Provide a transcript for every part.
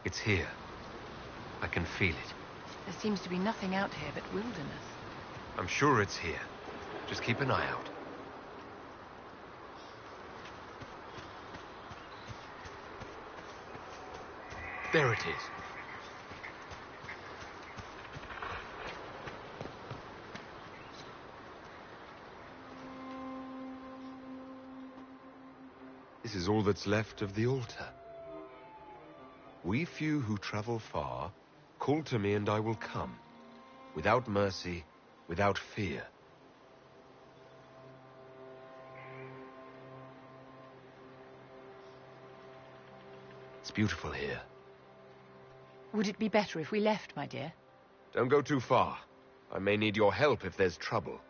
It's here. I can feel it. There seems to be nothing out here but wilderness. I'm sure it's here. Just keep an eye out. There it is. This is all that's left of the altar. We few who travel far, call to me and I will come, without mercy, without fear. It's beautiful here. Would it be better if we left, my dear? Don't go too far. I may need your help if there's trouble.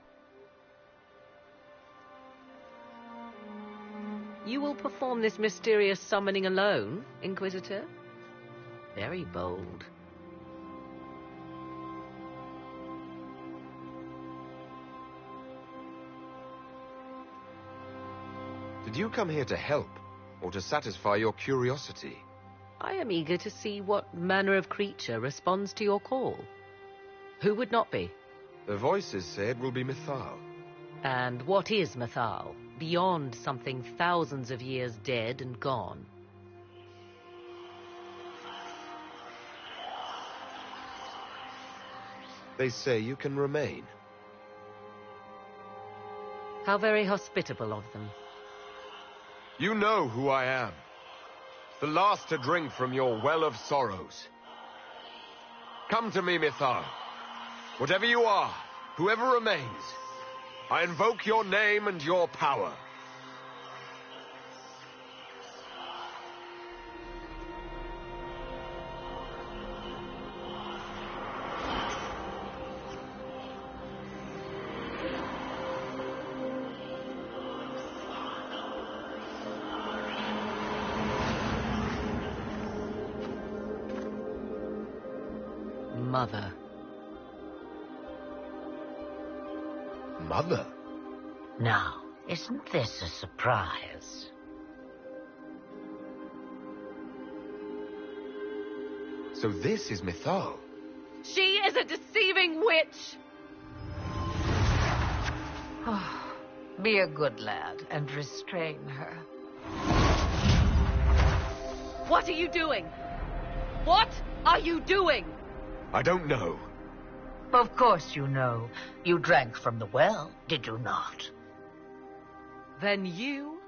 You will perform this mysterious summoning alone, Inquisitor? Very bold. Did you come here to help, or to satisfy your curiosity? I am eager to see what manner of creature responds to your call. Who would not be? The voices say it will be Mythal. And what is Mythal, beyond something thousands of years dead and gone? They say you can remain. How very hospitable of them. You know who I am. The last to drink from your well of sorrows. Come to me, Mythal. Whatever you are, whoever remains, I invoke your name and your power. Mother. Mother? Now, isn't this a surprise? So this is Mythal. She is a deceiving witch! Be a good lad and restrain her. What are you doing? What are you doing? I don't know. Of course you know. You drank from the well, did you not? Then you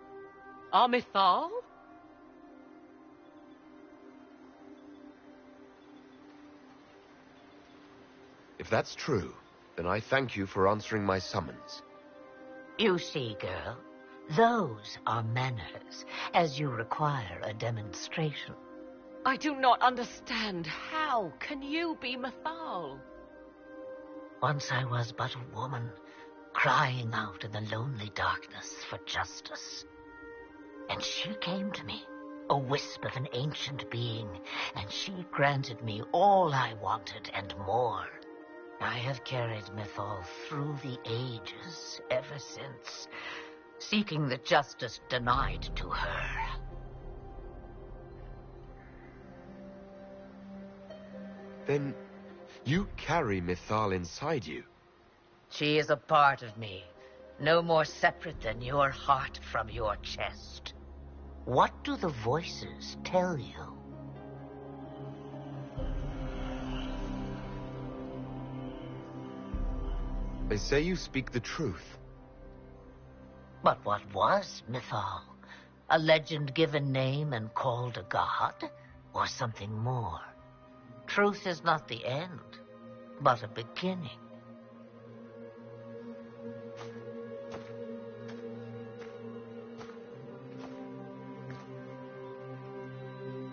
are Mythal? If that's true, then I thank you for answering my summons. You see, girl, those are manners, as you require a demonstration. I do not understand. How can you be Mythal? Once I was but a woman, crying out in the lonely darkness for justice. And she came to me, a wisp of an ancient being, and she granted me all I wanted and more. I have carried Mythal through the ages ever since, seeking the justice denied to her. Then you carry Mythal inside you. She is a part of me, no more separate than your heart from your chest. What do the voices tell you? They say you speak the truth. But what was Mythal? A legend given name and called a god? Or something more? Truth is not the end, but a beginning.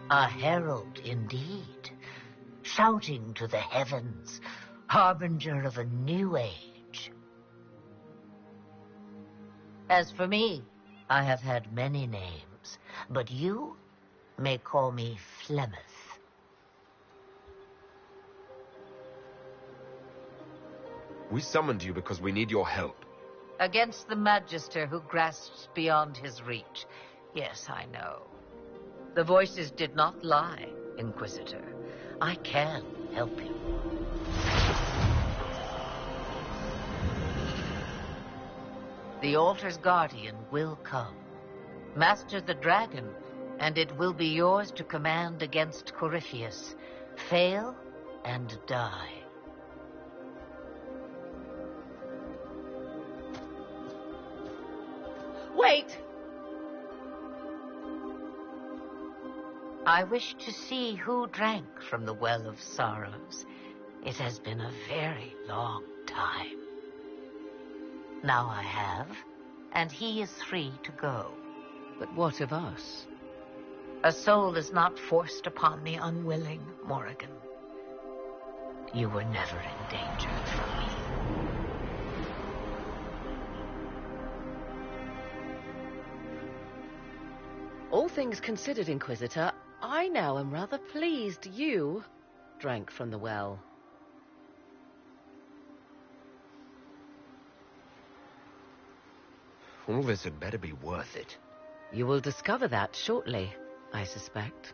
A herald indeed, shouting to the heavens, harbinger of a new age. As for me, I have had many names, but you may call me Flemeth. We summoned you because we need your help. Against the Magister who grasps beyond his reach. Yes, I know. The voices did not lie. Inquisitor. I can help you. The altar's guardian will come. Master the dragon, and it will be yours to command against Corypheus. Fail and die. Wait! I wish to see who drank from the Well of Sorrows. It has been a very long time. Now I have, and he is free to go. But what of us? A soul is not forced upon the unwilling, Morrigan. You were never endangered from me. All things considered, Inquisitor, I now am rather pleased you drank from the well. All this had better be worth it. You will discover that shortly, I suspect.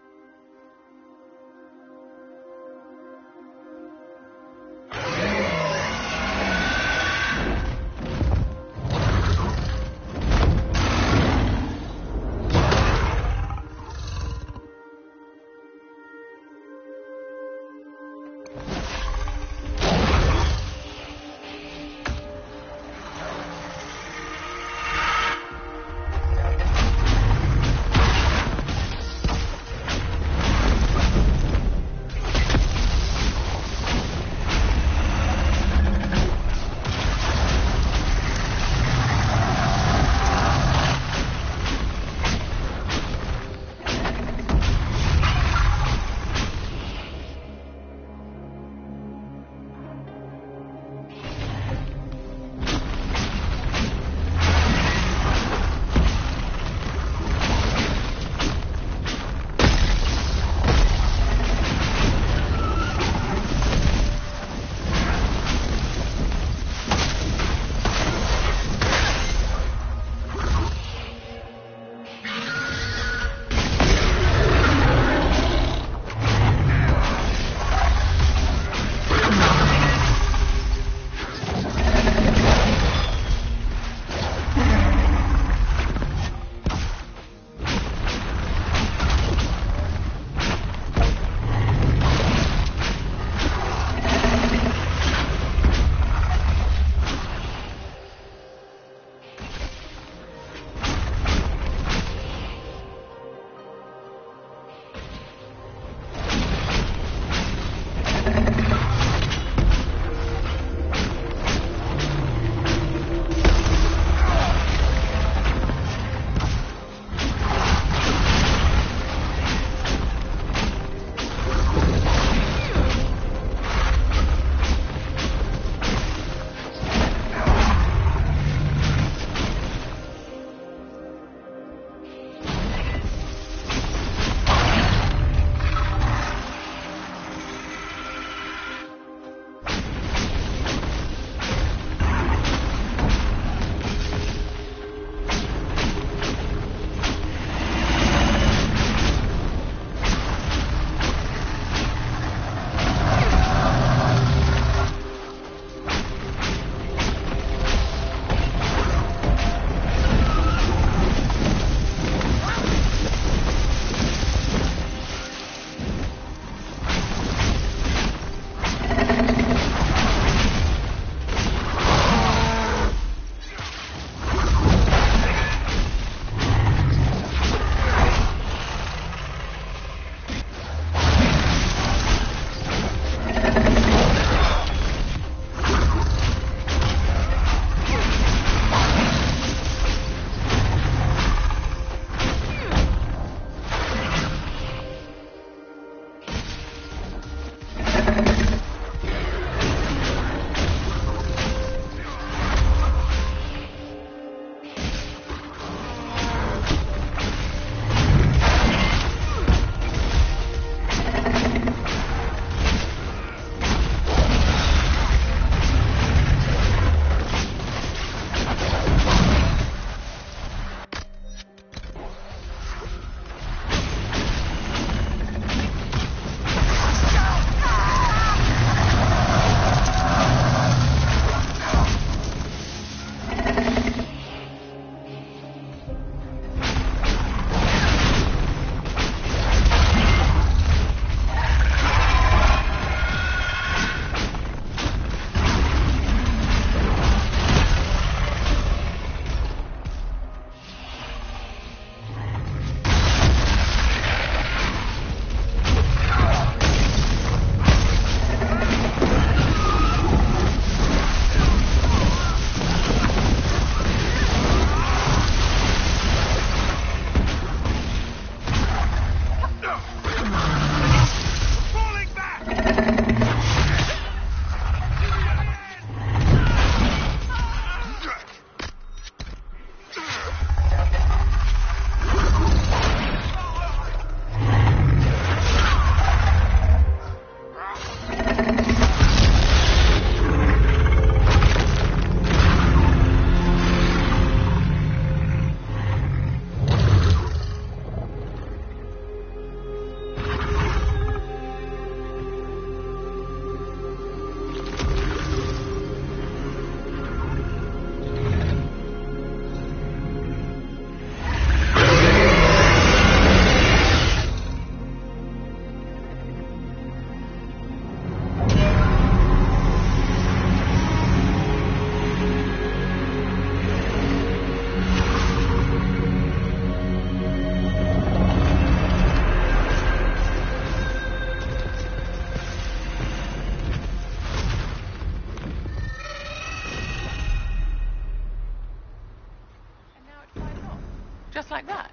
Just like that?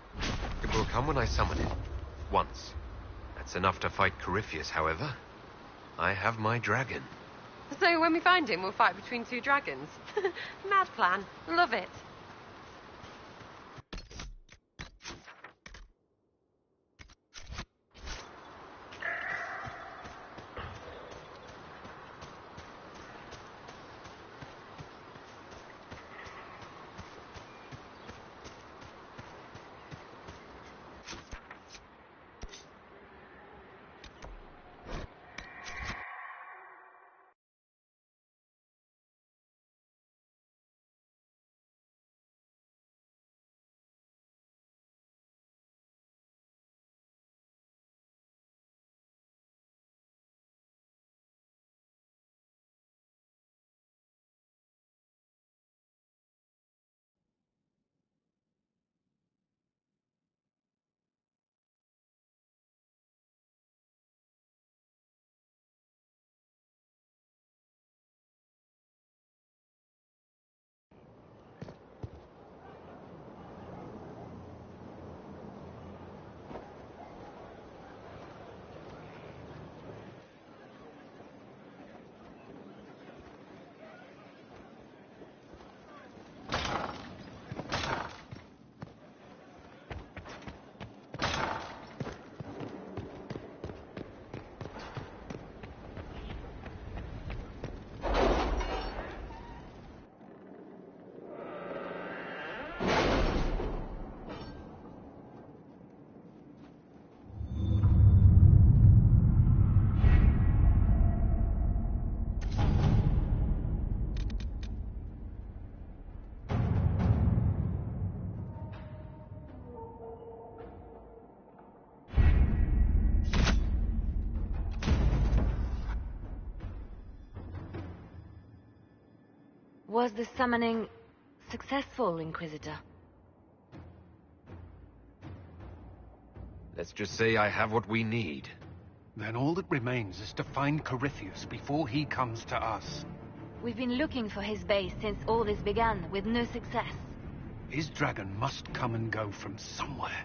It will come when I summon it. Once. That's enough to fight Corypheus, however. I have my dragon. So when we find him, we'll fight between two dragons. Mad plan. Love it. Was the summoning successful, Inquisitor? Let's just say I have what we need. Then all that remains is to find Corypheus before he comes to us. We've been looking for his base since all this began, with no success. His dragon must come and go from somewhere.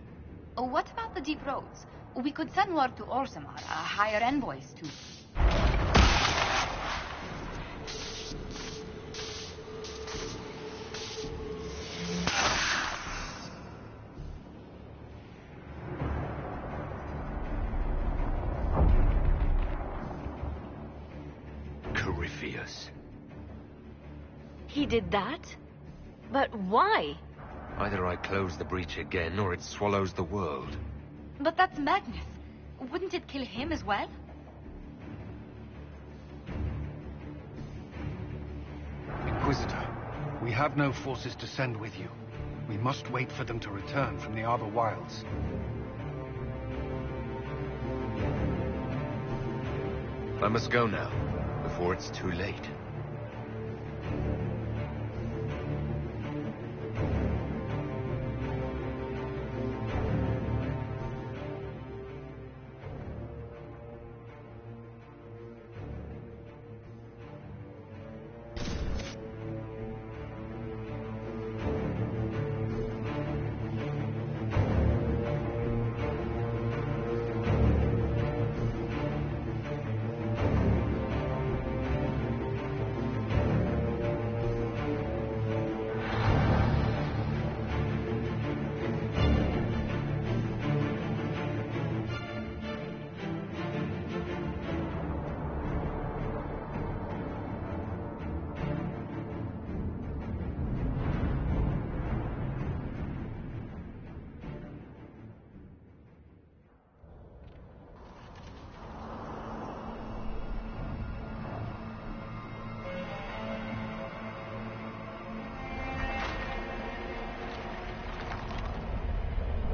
Oh, what about the deep roads? We could send word to Orzammar, hire envoys to... Corypheus. He did that? But why? Either I close the breach again, or it swallows the world. But that's Magnus. Wouldn't it kill him as well? Inquisitor, we have no forces to send with you. We must wait for them to return from the Arbor Wilds. I must go now, before it's too late.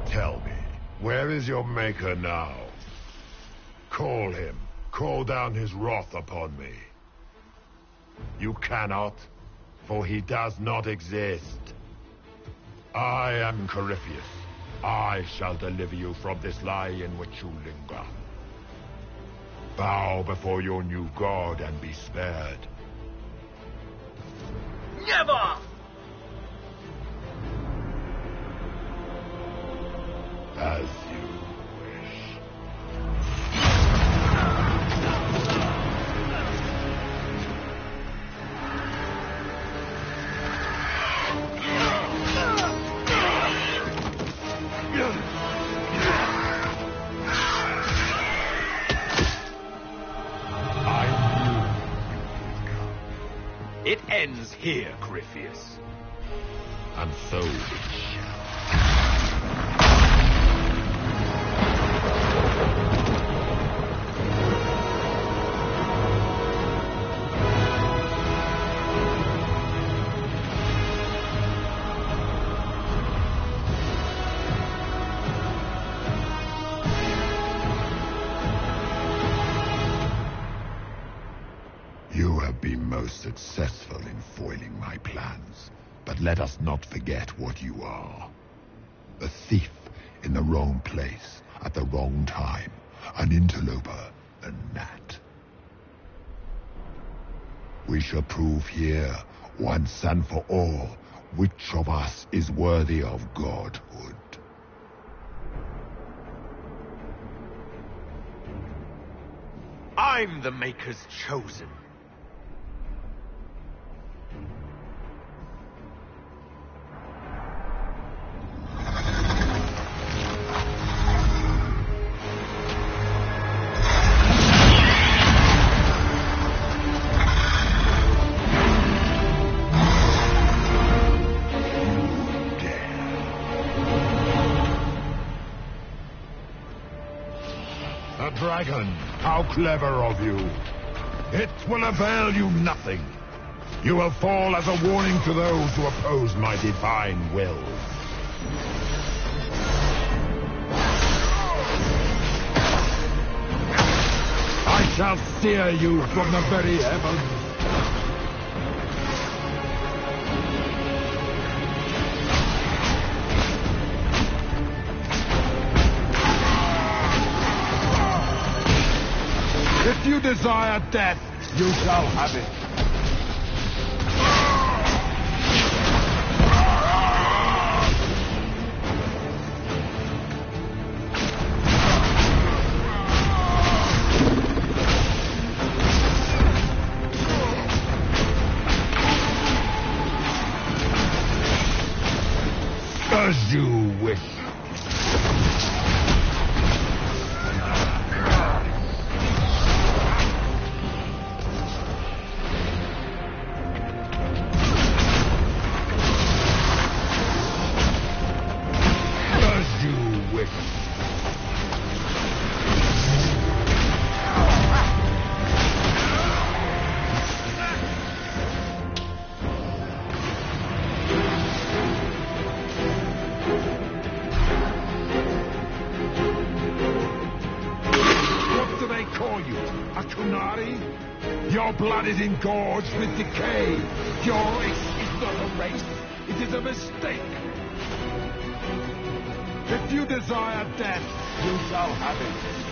Tell me, where is your maker now? Call him. Call down his wrath upon me. You cannot, for he does not exist. I am Corypheus. I shall deliver you from this lie in which you linger. Bow before your new god and be spared. Never! As you wish. It ends here, Gryphius. And so it shall. You have been most successful in foiling my plans, but let us not forget what you are. A thief in the wrong place at the wrong time, an interloper, a gnat. We shall prove here, once and for all, which of us is worthy of godhood. I'm the Maker's chosen. A dragon! How clever of you! It will avail you nothing. You will fall as a warning to those who oppose my divine will. I shall steer you from the very heavens. If you desire death, you shall have it. As you wish. Your blood is engorged with decay. Your race is not a race. It is a mistake. If you desire death, you shall have it.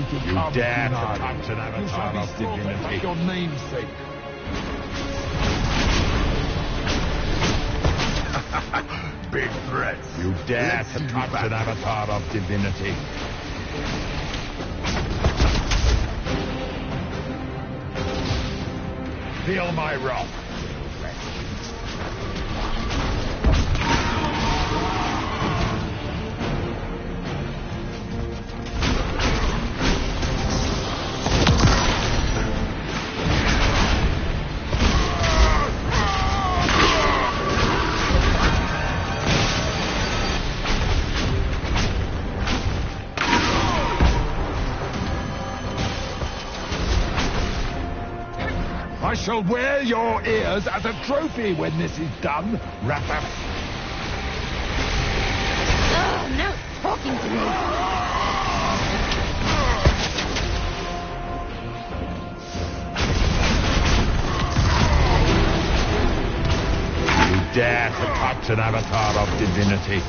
can You come dare to denied. touch an You shall avatar be of slaughtered divinity. like your namesake. Big threats. You dare Let's to see touch you an back. avatar of divinity. Feel my wrath. I shall wear your ears as a trophy when this is done, Rapper. Oh, no, it's talking to me. You dare to touch an avatar of divinity.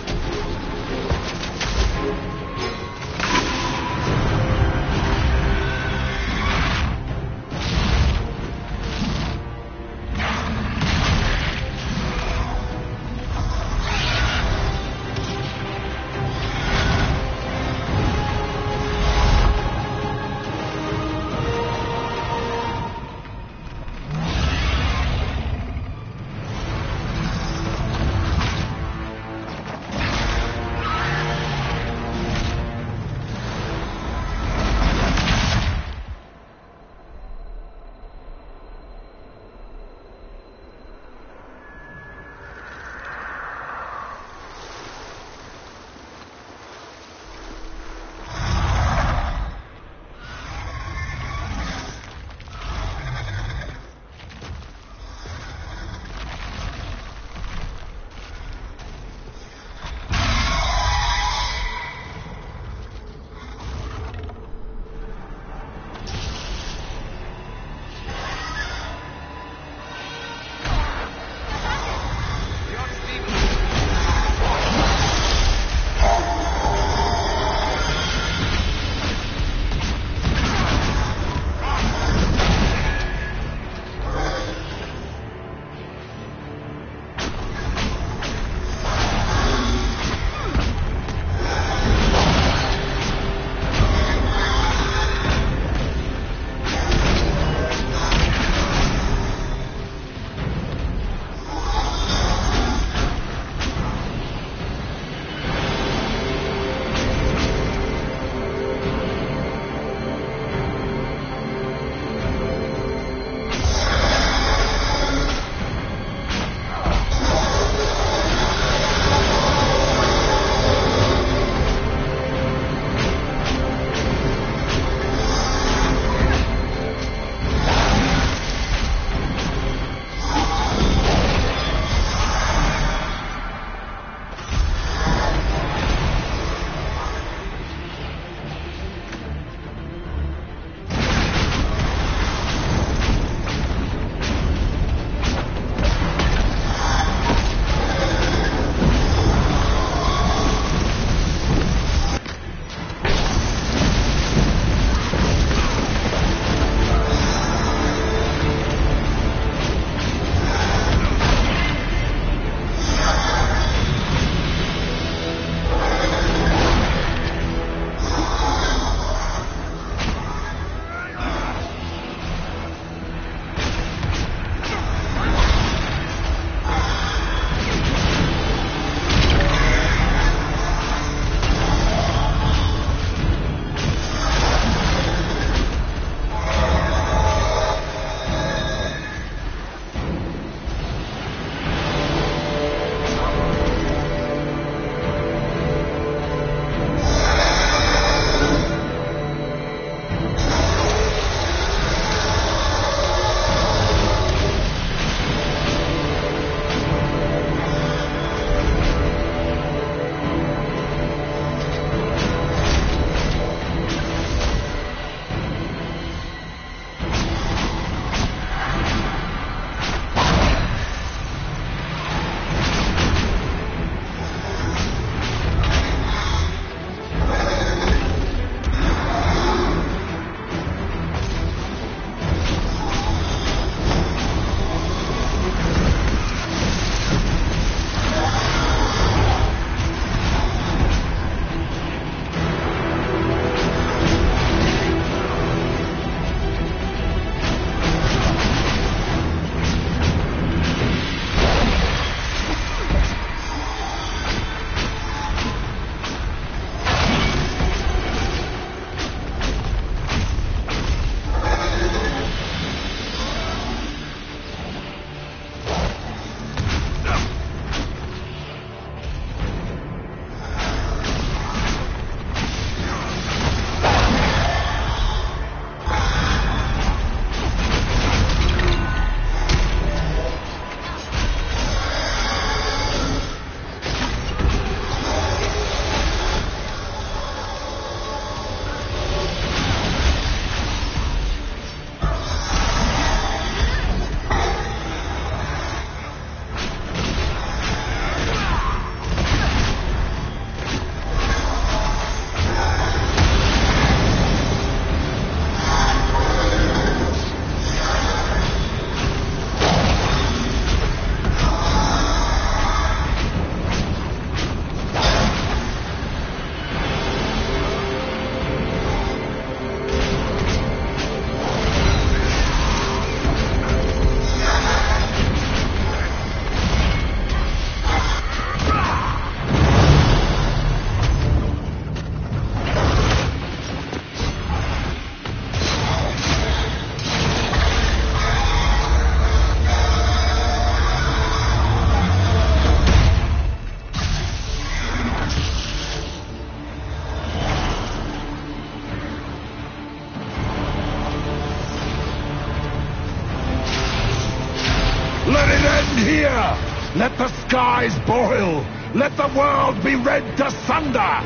Let it end here! Let the skies boil! Let the world be rent asunder!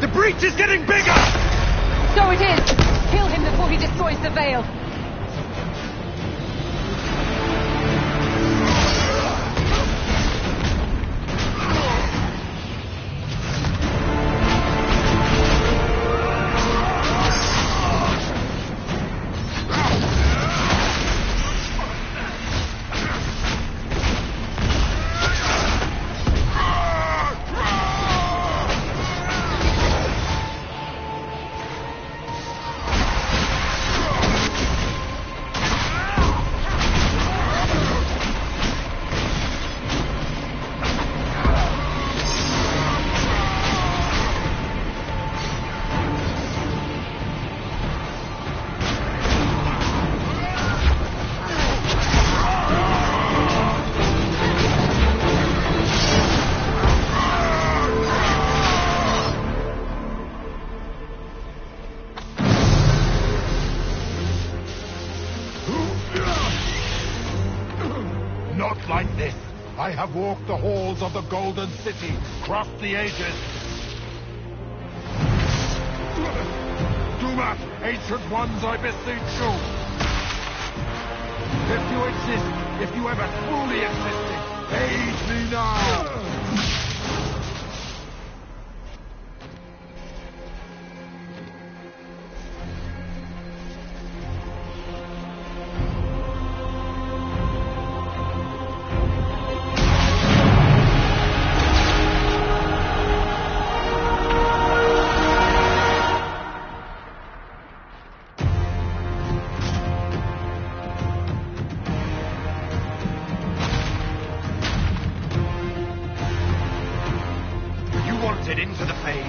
The breach is getting bigger! So it is! Kill him before he destroys the veil! Not like this. I have walked the halls of the Golden City, crossed the ages. Do not, ancient ones, I beseech you. If you exist, if you ever truly existed, aid me now. Into the fade.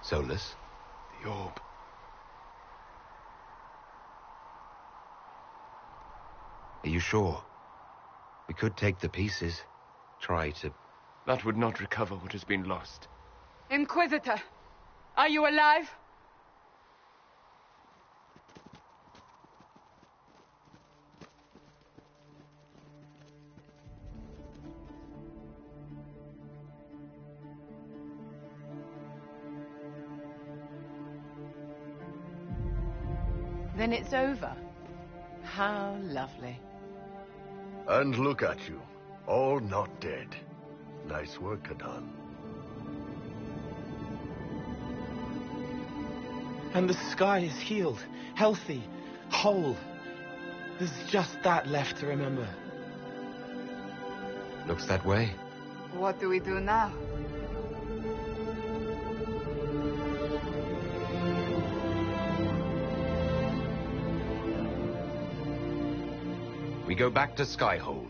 Solus? The orb. Are you sure? We could take the pieces. Try to... That would not recover what has been lost. Inquisitor, are you alive? Then it's over. How lovely. And look at you, all not dead. Nice work, Kadan. And the sky is healed, healthy, whole. There's just that left to remember. Looks that way. What do we do now? We go back to Skyhold.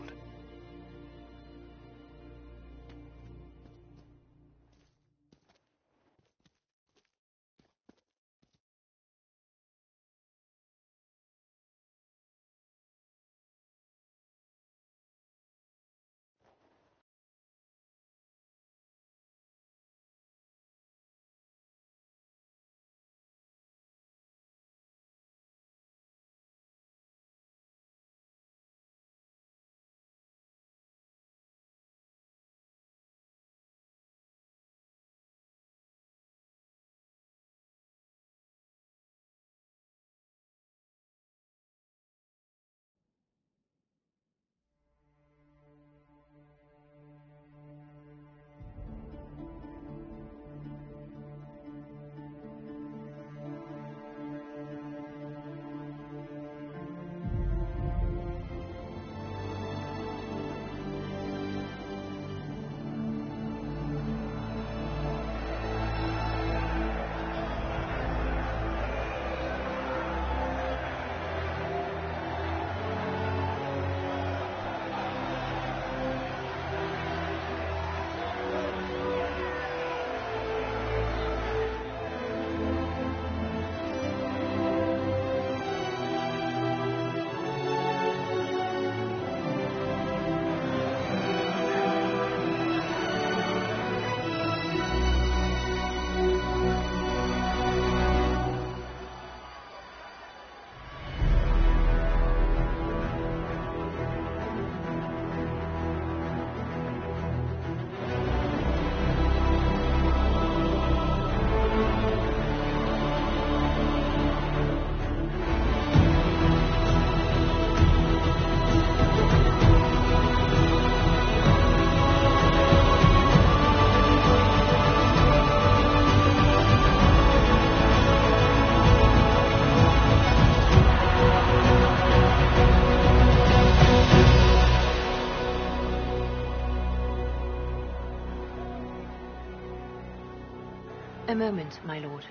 A moment, my lord.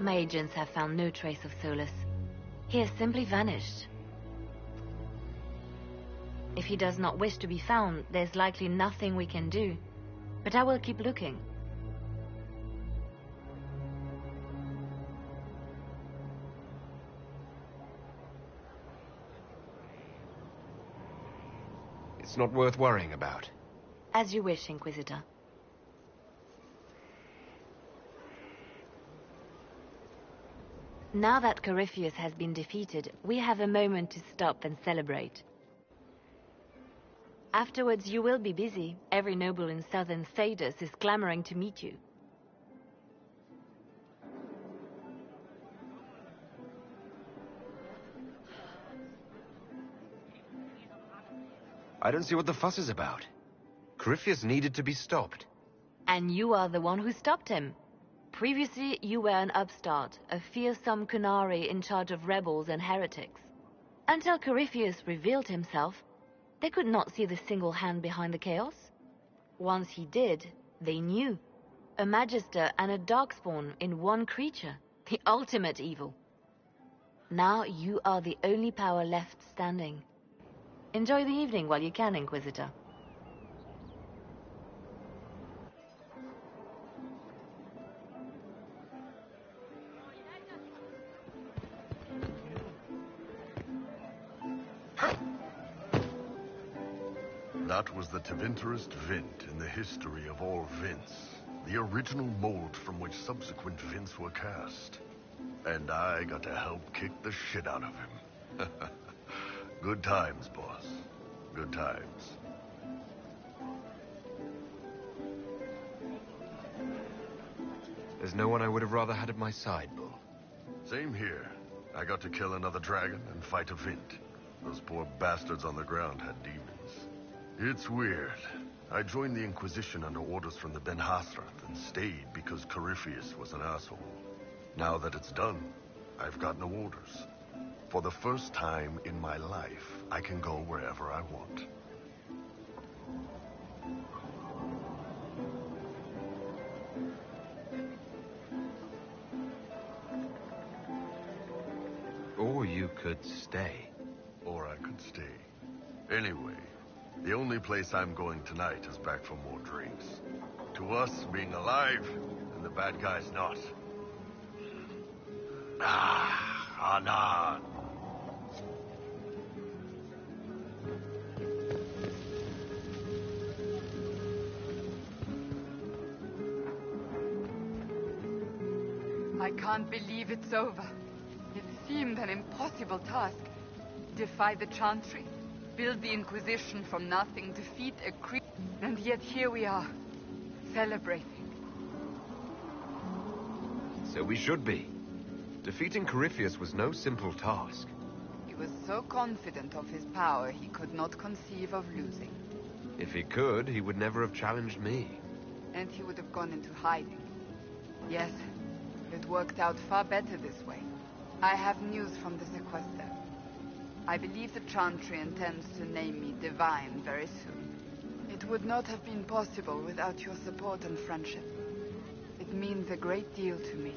My agents have found no trace of Solus. He has simply vanished. If he does not wish to be found, there's likely nothing we can do. But I will keep looking. It's not worth worrying about. As you wish, Inquisitor. Now that Corypheus has been defeated, we have a moment to stop and celebrate. Afterwards, you will be busy. Every noble in southern Thedas is clamoring to meet you. I don't see what the fuss is about. Corypheus needed to be stopped. And you are the one who stopped him. Previously, you were an upstart, a fearsome Kunari in charge of rebels and heretics. Until Corypheus revealed himself, they could not see the single hand behind the chaos. Once he did, they knew. A Magister and a Darkspawn in one creature. The ultimate evil. Now you are the only power left standing. Enjoy the evening while you can, Inquisitor. That was the Tevinterest Vint in the history of all Vints. The original mold from which subsequent Vints were cast. And I got to help kick the shit out of him. Good times, boss. Good times. There's no one I would have rather had at my side, Bull. Same here. I got to kill another dragon and fight a Vint. Those poor bastards on the ground had demons. It's weird. I joined the Inquisition under orders from the Ben Hasrath and stayed because Corypheus was an asshole. Now that it's done, I've got no orders. For the first time in my life, I can go wherever I want. Or you could stay. Or I could stay. Anyway, the only place I'm going tonight is back for more drinks. To us, being alive, and the bad guys not. Anan. I can't believe it's over. It seemed an impossible task. Defy the Chantry, build the Inquisition from nothing, defeat a creature, and yet here we are, celebrating. So we should be. Defeating Corypheus was no simple task. He was so confident of his power, he could not conceive of losing. If he could, he would never have challenged me. And he would have gone into hiding. Yes, it worked out far better this way. I have news from the sequester. I believe the Chantry intends to name me Divine very soon. It would not have been possible without your support and friendship. It means a great deal to me.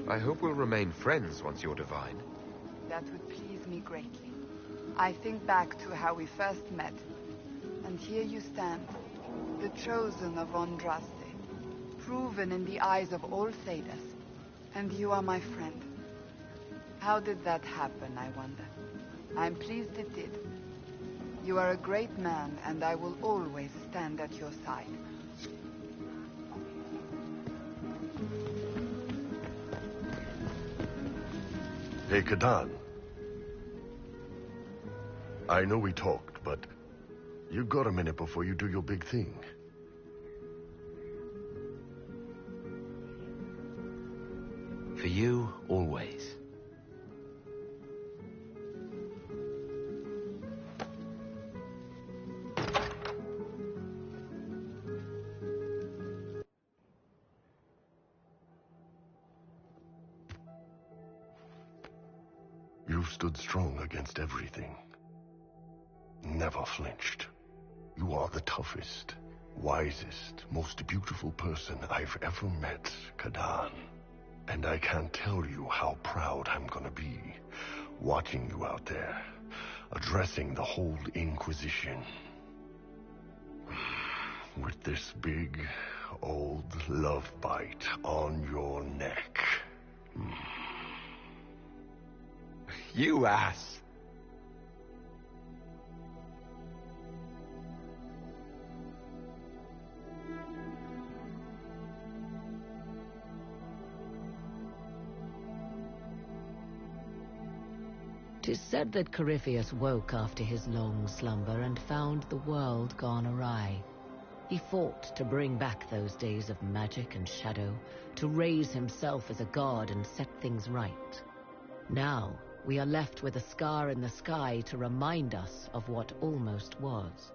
I hope we'll remain friends once you're divine. That would please me greatly. I think back to how we first met, and here you stand, the chosen of Andraste, proven in the eyes of all Thedas, and you are my friend. How did that happen, I wonder? I'm pleased it did. You are a great man, and I will always stand at your side. Hey, Kadan. I know we talked, but you got a minute before you do your big thing. For you, always. You stood strong against everything. Never flinched. You are the toughest, wisest, most beautiful person I've ever met, Kadan. And I can't tell you how proud I'm gonna be, watching you out there, addressing the whole Inquisition. With this big, old love bite on your neck. You ass! 'Tis said that Corypheus woke after his long slumber and found the world gone awry. He fought to bring back those days of magic and shadow, to raise himself as a god and set things right. Now, we are left with a scar in the sky to remind us of what almost was.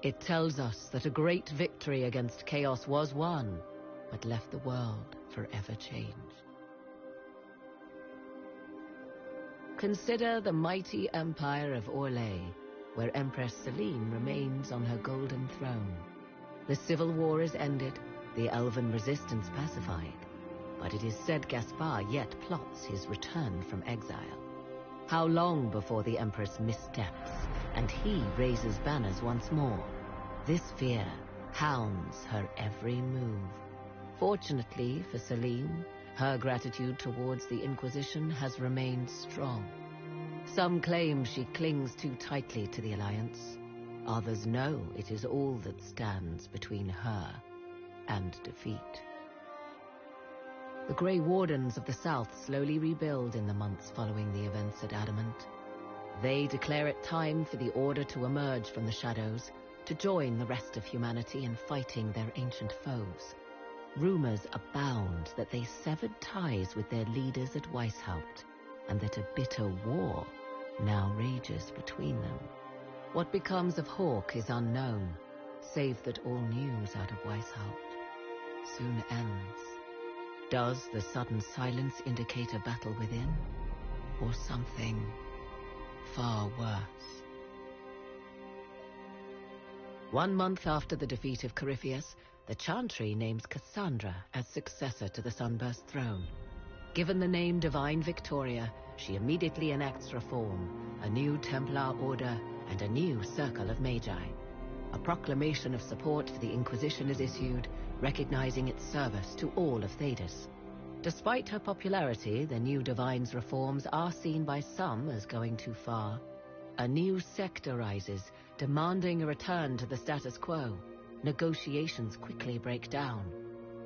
It tells us that a great victory against chaos was won, but left the world forever changed. Consider the mighty empire of Orlais, where Empress Selene remains on her golden throne. The civil war is ended, the elven resistance pacified, but it is said Gaspar yet plots his return from exile. How long before the Empress missteps, and he raises banners once more? This fear hounds her every move. Fortunately for Selene, her gratitude towards the Inquisition has remained strong. Some claim she clings too tightly to the Alliance. Others know it is all that stands between her and defeat. The Grey Wardens of the South slowly rebuild in the months following the events at Adamant. They declare it time for the Order to emerge from the shadows, to join the rest of humanity in fighting their ancient foes. Rumors abound that they severed ties with their leaders at Weishaupt, and that a bitter war now rages between them. What becomes of Hawke is unknown, save that all news out of Weishaupt soon ends. Does the sudden silence indicate a battle within, or something far worse? 1 month after the defeat of Corypheus, the Chantry names Cassandra as successor to the Sunburst throne. Given the name Divine Victoria, she immediately enacts reform, a new Templar order, and a new Circle of Magi. A proclamation of support for the Inquisition is issued, recognizing its service to all of Thedas. Despite her popularity, the new Divine's reforms are seen by some as going too far. A new sect arises, demanding a return to the status quo. Negotiations quickly break down.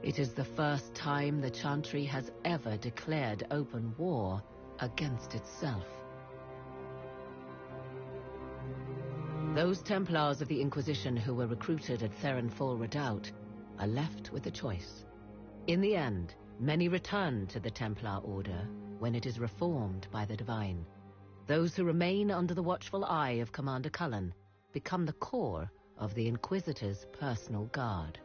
It is the first time the Chantry has ever declared open war against itself. Those Templars of the Inquisition who were recruited at Therenfall Redoubt are left with a choice. In the end, many return to the Templar Order when it is reformed by the Divine. Those who remain under the watchful eye of Commander Cullen become the core of the Inquisitor's personal guard.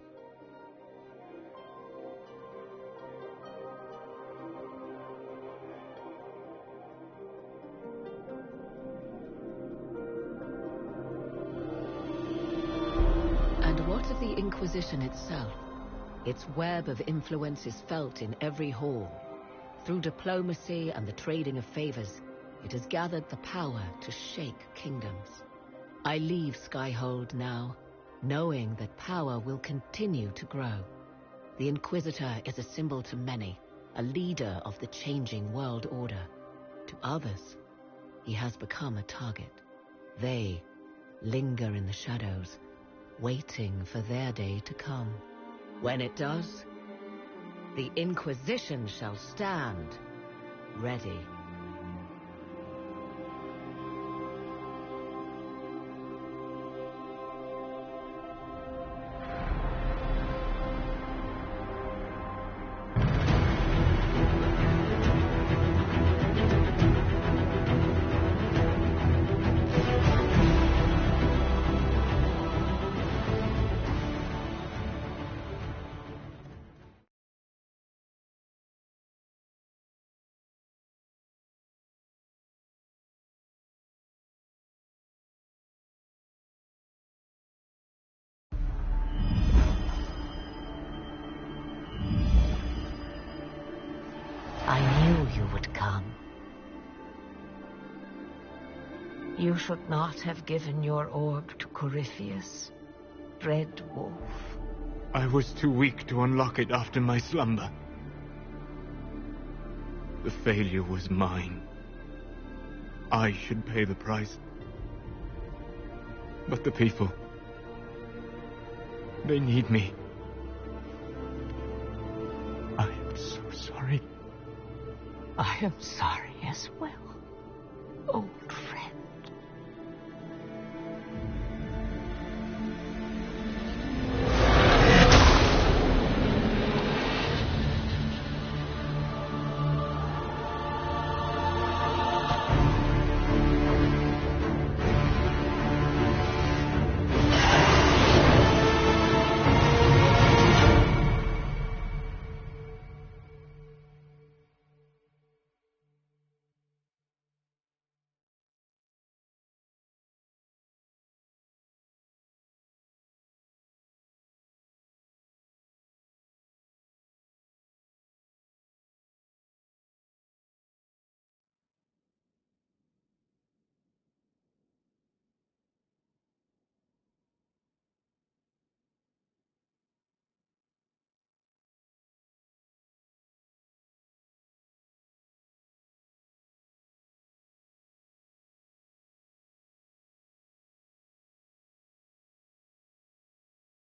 And what of the Inquisition itself? Its web of influence is felt in every hall. Through diplomacy and the trading of favors, it has gathered the power to shake kingdoms. I leave Skyhold now, knowing that power will continue to grow. The Inquisitor is a symbol to many, a leader of the changing world order. To others, he has become a target. They linger in the shadows, waiting for their day to come. When it does, the Inquisition shall stand ready. you would come. You should not have given your orb to Corypheus, Red Wolf. I was too weak to unlock it after my slumber. The failure was mine. I should pay the price. But the people... they need me. I am so sorry. I am sorry as well.